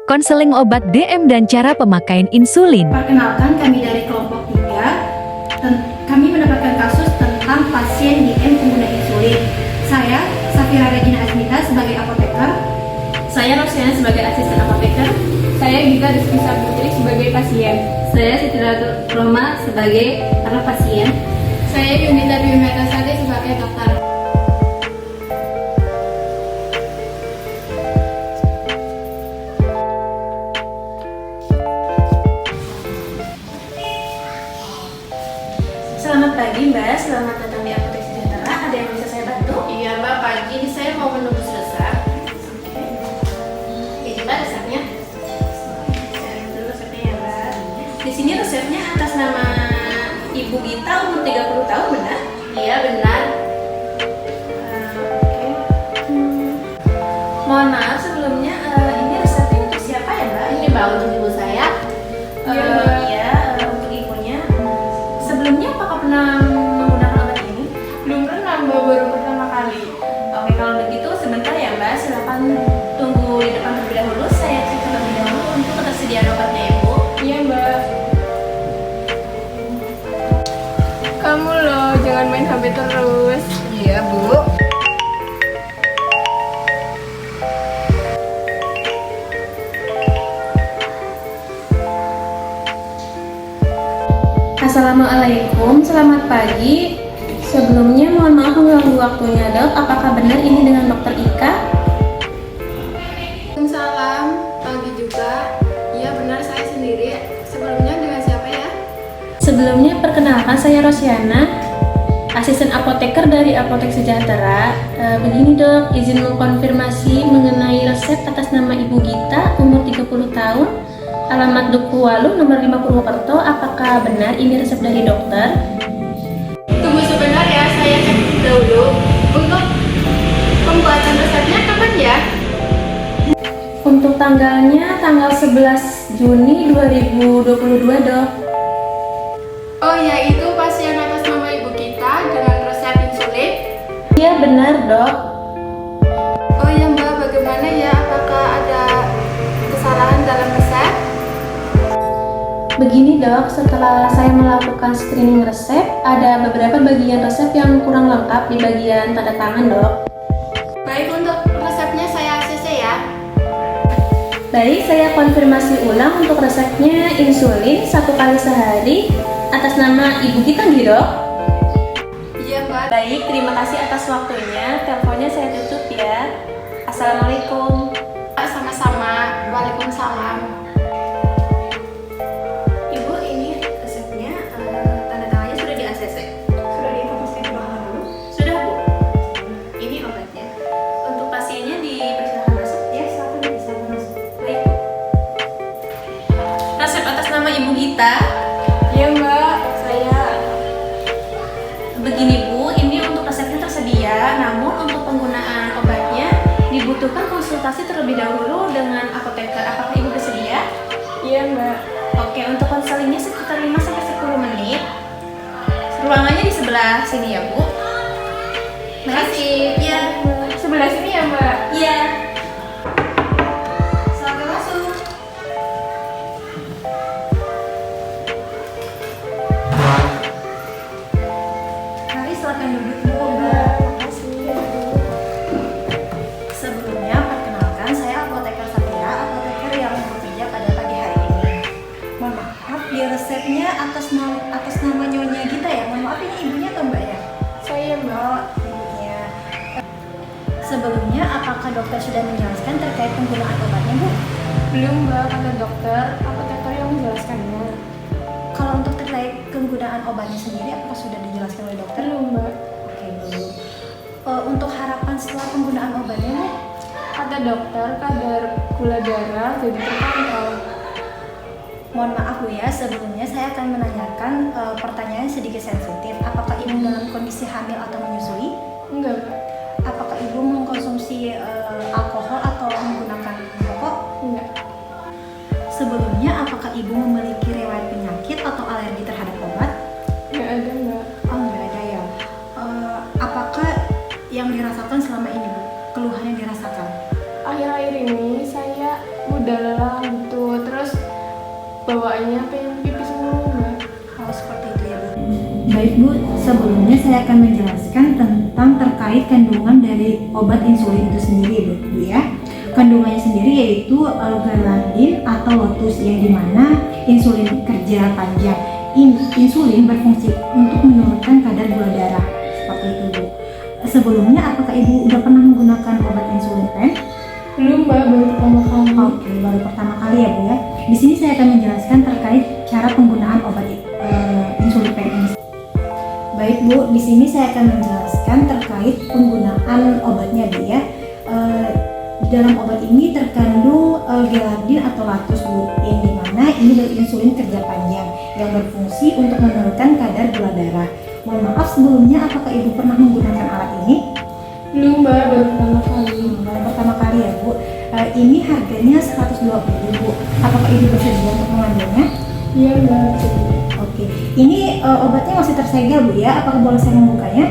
konseling obat DM dan cara pemakaian insulin. Perkenalkan, kami dari kelompok 3. Kami mendapatkan kasus tentang pasien DM pengguna insulin. Saya, Safira Regina Asmita sebagai apoteker. Saya Rosiana sebagai asisten apoteker. Saya Gita Rizky Saputri sebagai pasien. Saya Siti Roma sebagai anak pasien. Saya Yunita Dwi Metasari sebagai dokter. Selamat pagi Mbak, selamat datang di Apotek Sejahtera. Ada yang bisa saya bantu? Iya Mbak, pagi ini saya mau menunggu resep. Oke, Mbak resepnya. Saya dulu resepnya ya Mbak. Di sini resepnya atas nama Ibu Gita, umur 30 tahun, benar? Iya benar. Oke. Mohon maaf sebelumnya, ini resepnya untuk siapa ya Mbak? Ini Mbak untuk ibu saya. Iya, untuk ibunya. Sebelumnya apakah pernah menggunakan obat ini? Belum pernah Mbak, baru pertama kali. Oke, kalau begitu sebentar ya Mbak, silakan tunggu di depan terlebih dahulu. Saya cek terlebih dahulu untuk ketersediaan obatnya ya Bu. Iya Mbak. Kamu loh, jangan main HP terus. Iya, Bu. Assalamualaikum, selamat pagi. Sebelumnya mohon maaf mengganggu waktunya dok. Apakah benar ini dengan dokter Ika? Waalaikumsalam, pagi juga. Iya benar, saya sendiri. Sebelumnya dengan siapa ya? Sebelumnya perkenalkan saya Rosiana, asisten apoteker dari Apotek Sejahtera. Begini dok, izin mengkonfirmasi mengenai resep atas nama Ibu Gita, umur 30 tahun. Alamat Duku Walu nomor 5 Purwokerto. Apakah benar ini resep dari dokter? Tunggu sebentar ya, saya cek dahulu. Untuk pembuatan resepnya kapan ya? Untuk tanggalnya tanggal 11 Juni 2022 dok. Oh ya, itu pasien atas nama ibu kita dengan resep insulin. Iya benar dok. Oh ya Mbak, bagaimana ya? Apakah ada kesalahan dalam resep? Begini dok, setelah saya melakukan screening resep, ada beberapa bagian resep yang kurang lengkap di bagian tanda tangan dok. Baik, untuk resepnya saya ACC ya. Baik, saya konfirmasi ulang untuk resepnya insulin 1 kali sehari atas nama Ibu Gita nih dok. Iya Mbak. Baik, terima kasih atas waktunya. Teleponnya saya tutup ya. Assalamualaikum. Sama-sama. Waalaikumsalam. Ibu, ini resepnya, tanda tangannya sudah di ACC. Sudah diinformasikan ke dokter dulu. Sudah Bu. Ini obatnya. Untuk pasiennya dipersilakan masuk. Ya, silakan silakan masuk. Baik Bu. Resep atas nama Ibu Gita. Iya Mbak, saya. Begini Bu, ini untuk resepnya tersedia. Namun untuk penggunaan obatnya dibutuhkan konsultasi terlebih dahulu dengan apoteker. Apakah Ibu bersedia? Iya Mbak. Oke, untuk konselingnya sekitar 5-10 menit. Ruangannya di sebelah sini ya Bu. Makasih. Iya. Sebelah sini ya Mbak. Iya. Silakan masuk. Mari silakan duduk Bu. Mbak. Sebelumnya perkenalkan, saya apoteker Safira, apoteker yang bekerja pada pagi hari ini. Mohon maaf, di resepnya atas nama Nyonya Gita ya. Mohon maaf, ini ibunya atau Mbak ya? Saya Mbak. Oh, ibunya. Sebelumnya, apakah dokter sudah menjelaskan terkait penggunaan obatnya, Bu? Belum Mbak, kata dokter. Apoteker yang menjelaskannya. Kalau untuk terkait penggunaan obatnya sendiri, apakah sudah dijelaskan oleh dokter? Belum Mbak. Oke, belum. Untuk harapan setelah penggunaan obatnya, Bu? Kata dokter, kadar gula darah jadi terpantau. Mohon maaf Bu ya, sebelumnya saya akan menanyakan pertanyaan sedikit sensitif. Apakah ibu dalam kondisi hamil atau menyusui? Enggak Mbak. Apakah ibu mengkonsumsi alkohol atau menggunakan rokok? Enggak. Sebelumnya, apakah ibu memiliki riwayat penyakit atau alergi terhadap obat? Enggak ada Mbak. Oh, nggak ada ya. Apakah yang dirasakan selama ini Bu? Keluhan yang dirasakan? Akhir-akhir ini saya mudah udah lelah gitu, terus bawaannya pengen pipis mulu Mbak. Oh, seperti itu ya Bu. Baik Bu, sebelumnya saya akan menjelaskan tentang terkait kandungan dari obat insulin itu sendiri Bu ya. Kandungannya sendiri yaitu L-ghrelin atau lotus, yang dimana insulin kerja panjang. Insulin berfungsi untuk menurunkan kadar gula darah, seperti itu Bu. Sebelumnya apakah Ibu udah pernah menggunakan obat insulin pen? Belum Mbak, baru pertama kali. Oke, baru pertama kali ya Bu ya. Di sini saya akan menjelaskan terkait cara penggunaan obat insulin pen ini. Baik Bu, di sini saya akan menjelaskan terkait penggunaan obatnya Bu ya. Di dalam obat ini terkandung L-ghrelin atau latus Bu, yang dimana ini insulin kerja panjang yang berfungsi untuk menurunkan kadar gula darah. Mohon maaf sebelumnya, apakah Ibu pernah menggunakan alat ini? Belum Mbak, baru pertama kali. Baru pertama kali ya Bu. Ini harganya 120 Bu. Apakah Ibu bersedia untuk mengambilnya? Iya Mbak. Oke. Ini obatnya masih tersegel Bu ya. Apakah boleh saya membukanya?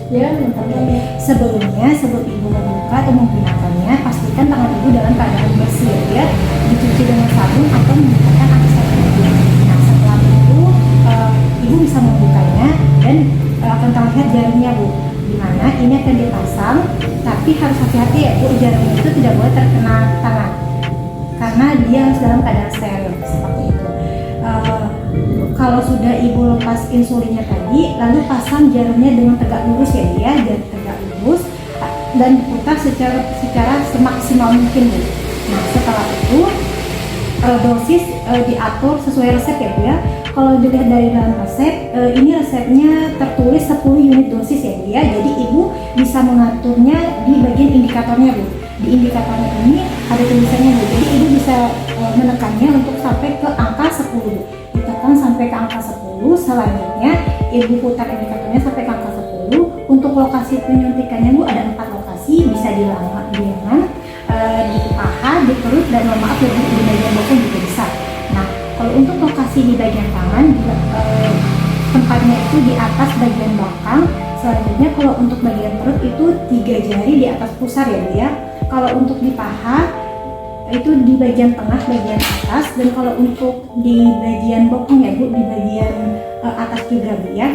Ya, makanya. Sebelum Ibu membuka atau menggunakannya, pastikan tangan Ibu dalam keadaan bersih ya. Dicuci dengan sabun atau menggunakan antiseptik. Nah, setelah itu Ibu bisa membukanya dan akan terlihat jarumnya Bu. Dimana ini akan dipasang, tapi harus hati-hati ya Bu, jarumnya itu tidak boleh terkena tangan karena dia harus dalam keadaan steril seperti itu. Kalau sudah Ibu lepas insulinnya tadi, lalu pasang jarumnya dengan tegak lurus ya dia, dan tegak lurus dan diputar secara semaksimal mungkin Bu. Nah, setelah itu dosis diatur sesuai resep ya Bu ya. Kalau dilihat dari dalam resep, ini resepnya tertulis 10 unit dosis ya Bu ya. Jadi Ibu bisa mengaturnya di bagian indikatornya Bu. Di indikatornya ini ada tulisannya Bu. Jadi Ibu bisa menekannya untuk sampai ke angka 10 Bu. Ditekan sampai ke angka 10, selanjutnya Ibu putar indikatornya sampai ke angka 10. Untuk lokasi penyuntikannya Bu ada 4 lokasi, bisa di lengan, di paha, di perut, dan mohon maaf di bagian bokong juga bisa. Nah, kalau untuk lokasi di bagian tangan, tempatnya itu di atas bagian belakang. Selanjutnya kalau untuk bagian perut itu 3 jari di atas pusar ya Bu ya. Kalau untuk di paha itu di bagian tengah, bagian atas, dan kalau untuk di bagian bokong ya Bu, di bagian atas juga Bu ya.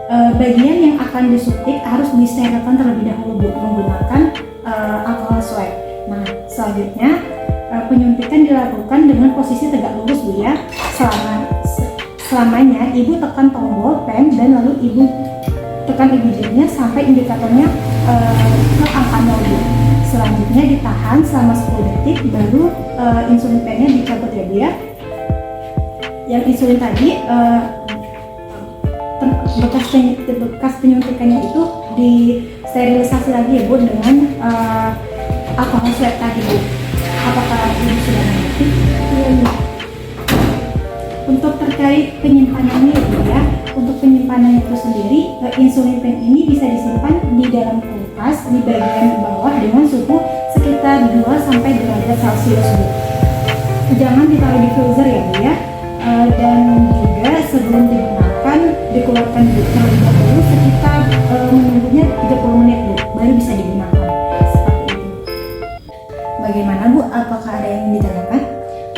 Bagian yang akan disuntik harus disterilkan terlebih dahulu Bu, menggunakan alkohol swab. Nah, selanjutnya penyuntikan dilakukan dengan posisi tegak lurus Bu ya. Selamanya Ibu tekan tombol pen dan lalu Ibu tekan ibu jarinya sampai indikatornya ke angka 0 Bu. Selanjutnya ditahan selama 10 detik, baru insulin pennya dicabut ya Bu ya. Yang insulin tadi bekas penyuntikannya itu disterilisasi lagi ya Bu dengan alkohol swab tadi Bu. Apakah Ibu sudah mengerti? Iya Mbak. Untuk terkait penyimpanannya ya Bu ya, untuk penyimpanan itu sendiri, insulin pen ini bisa disimpan di dalam kulkas di bagian bawah dengan suhu sekitar 2-3 derajat Celcius Bu. Jangan ditaruh di freezer ya Bu ya. Dan juga sebelum digunakan dikeluarkan terlebih dahulu sekitar menunggunya 30 menit Bu, baru bisa digunakan. Seperti itu. Bagaimana Bu? Apakah ada yang ingin ditanyakan?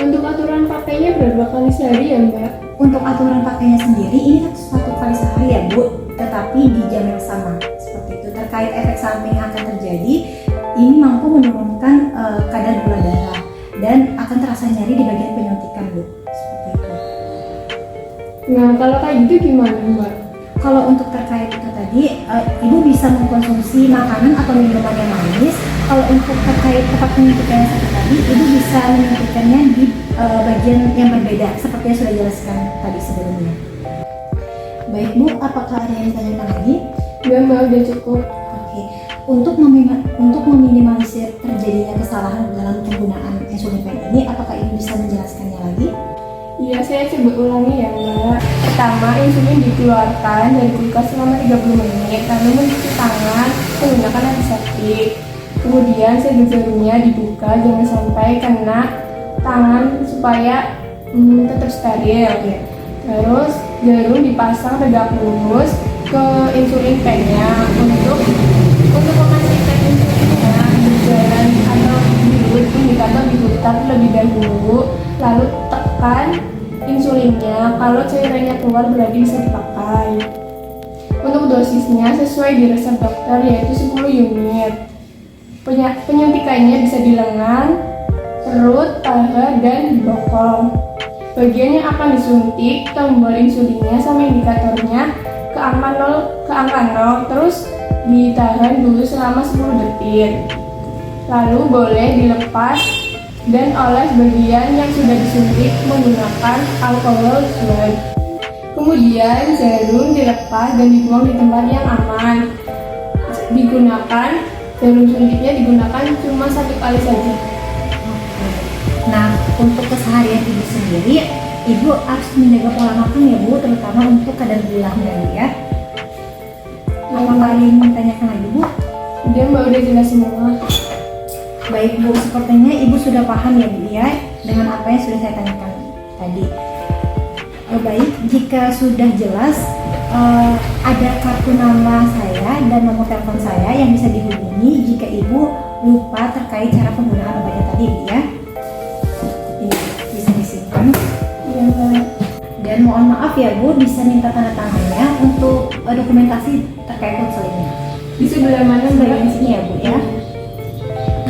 Untuk aturan pakainya berapa kali sehari ya Mbak? Untuk aturan pakainya sendiri ini 1 kali sehari ya Bu, tetapi di jam yang sama. Seperti itu. Terkait efek samping yang akan terjadi, ini mampu menurunkan kadar gula darah dan akan terasa nyeri di bagian penyuntikan Bu. Seperti itu. Nah, kalau kayak gitu gimana Mbak? Kalau untuk terkait itu tadi, Ibu bisa mengkonsumsi makanan atau minuman yang manis. Kalau untuk terkait tempat penyuntikan yang satu tadi, Ibu bisa menyuntikannya di bagian yang berbeda, seperti yang sudah jelaskan tadi sebelumnya. Baik Bu, apakah ada yang ditanyakan lagi? Ya Mbak, udah cukup. Oke. Untuk meminimalisir terjadinya kesalahan dalam penggunaan insulin pen ini, apakah Ibu bisa menjelaskannya lagi? Iya, saya coba ulangi ya Mbak. Pertama, insulin dikeluarkan dari kulkas selama 30 menit, lalu mencuci tangan menggunakan antiseptik. Kemudian segel jarumnya dibuka, jangan sampai kena tangan supaya tetap steril. Terus jarum dipasang tegak lurus ke insulin pennya untuk memastikan insulinnya berjalan atau diurut indikator diputar terlebih dahulu, lalu tekan insulinnya. Kalau cairannya keluar berarti bisa dipakai. Untuk dosisnya sesuai di resep dokter, yaitu 10 unit. Penyuntikannya bisa di lengan, perut, paha, dan di bokong. Bagian yang akan disuntik, tombol insulinnya sama indikatornya ke angka 0, terus ditahan dulu selama 10 detik. Lalu boleh dilepas dan oles bagian yang sudah disuntik menggunakan alkohol swab. Kemudian jarum dilepas dan dibuang di tempat yang aman. Jarum suntiknya digunakan cuma 1 kali saja. Nah, untuk keseharian ibu sendiri, ibu harus menjaga pola makan ya Bu, terutama untuk kadar gulanya ya. Apa ingin ditanyakan lagi Bu? Udah Mbak, udah jelas semua. Baik Bu, sepertinya ibu sudah paham ya Bu ya dengan apa yang sudah saya tanyakan tadi. Baik, jika sudah jelas, ada kartu nama saya dan nomor telepon saya yang bisa dihubungi jika ibu lupa terkait cara penggunaan obatnya tadi ya. Ini bisa disimpan. Iya Mbak. Dan mohon maaf ya Bu, bisa minta tanda tangannya untuk dokumentasi terkait konseling. Di sebelah mana Mbak? Di sini ya Bu ya.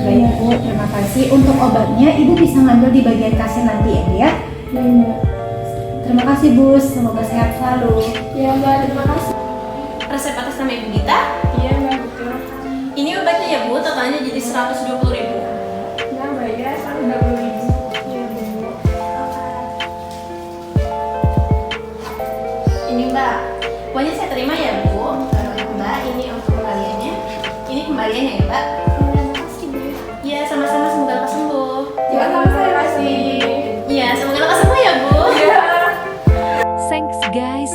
Baik Bu, terima kasih. Untuk obatnya ibu bisa ngambil di bagian kasir nanti ya Bu ya. Iya Mbak. Terima kasih Bu, semoga sehat selalu. Iya Mbak, terima kasih. Resep atas nama Ibu Gita. Iya Mbak, betul. Ini obatnya ya Bu, totalnya jadi 120.000. Nah Mbak ya, 120.000. Iya Bu. Ini Mbak, pokoknya saya terima ya Bu. Mbak, ini untuk kembaliannya. Ini kembaliannya ya Mbak. Terima kasih Bu. Iya, sama-sama, semoga lekas sembuh. Ya, terima kasih. Iya, semoga lekas sembuh ya Bu. Iya. Thanks guys.